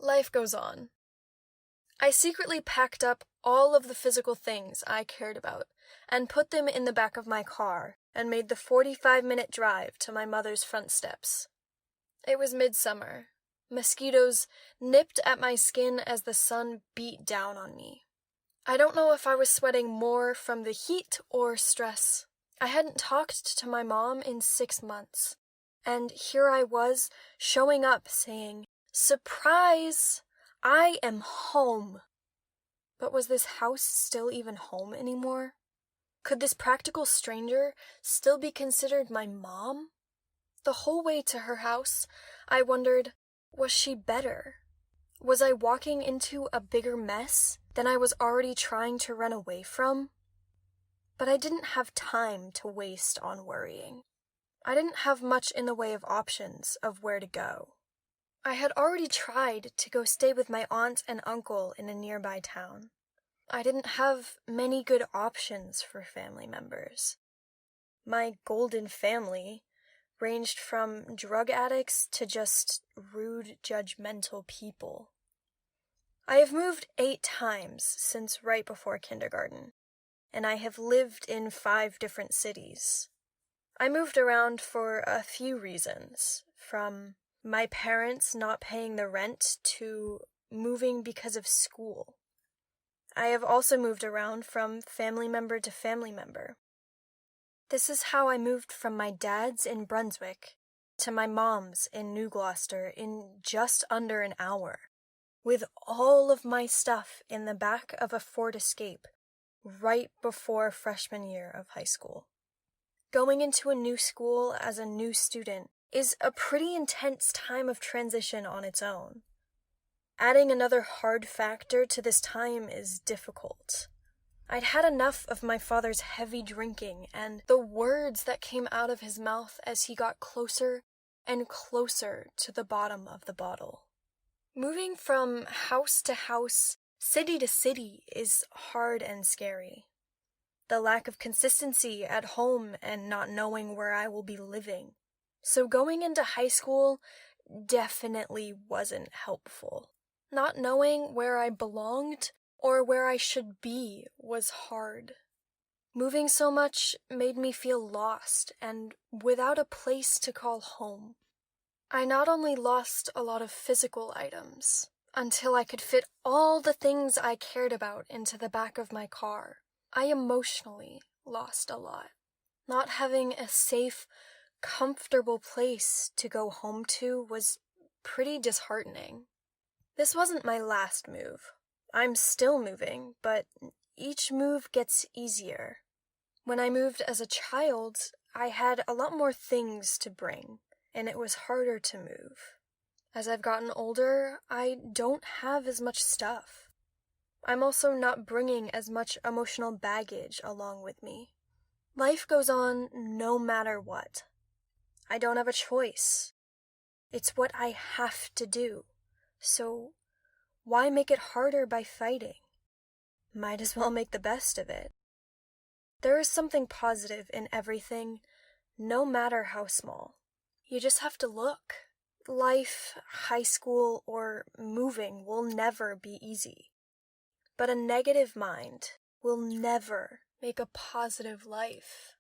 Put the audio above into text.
Life goes on. I secretly packed up all of the physical things I cared about and put them in the back of my car and made the 45-minute drive to my mother's front steps. It was midsummer. Mosquitoes nipped at my skin as the sun beat down on me. I don't know if I was sweating more from the heat or stress. I hadn't talked to my mom in 6 months, and here I was showing up saying, "Surprise! I am home." But was this house still even home anymore? Could this practical stranger still be considered my mom? The whole way to her house, I wondered, was she better? Was I walking into a bigger mess than I was already trying to run away from? But I didn't have time to waste on worrying. I didn't have much in the way of options of where to go. I had already tried to go stay with my aunt and uncle in a nearby town. I didn't have many good options for family members. My golden family ranged from drug addicts to just rude, judgmental people. I have moved 8 times since right before kindergarten, and I have lived in 5 different cities. I moved around for a few reasons, from my parents not paying the rent to moving because of school. I have also moved around from family member to family member. This is how I moved from my dad's in Brunswick to my mom's in New Gloucester in just under an hour, with all of my stuff in the back of a Ford Escape right before freshman year of high school. Going into a new school as a new student is a pretty intense time of transition on its own. Adding another hard factor to this time is difficult. I'd had enough of my father's heavy drinking and the words that came out of his mouth as he got closer and closer to the bottom of the bottle. Moving from house to house, city to city is hard and scary. The lack of consistency at home and not knowing where I will be living. So going into high school definitely wasn't helpful. Not knowing where I belonged or where I should be was hard. Moving so much made me feel lost and without a place to call home. I not only lost a lot of physical items, until I could fit all the things I cared about into the back of my car, I emotionally lost a lot. Not having a safe, comfortable place to go home to was pretty disheartening. This wasn't my last move. I'm still moving, but each move gets easier. When I moved as a child, I had a lot more things to bring, and it was harder to move. As I've gotten older, I don't have as much stuff. I'm also not bringing as much emotional baggage along with me. Life goes on no matter what. I don't have a choice. It's what I have to do. So why make it harder by fighting? Might as well make the best of it. There is something positive in everything, no matter how small. You just have to look. Life, high school, or moving will never be easy. But a negative mind will never make a positive life.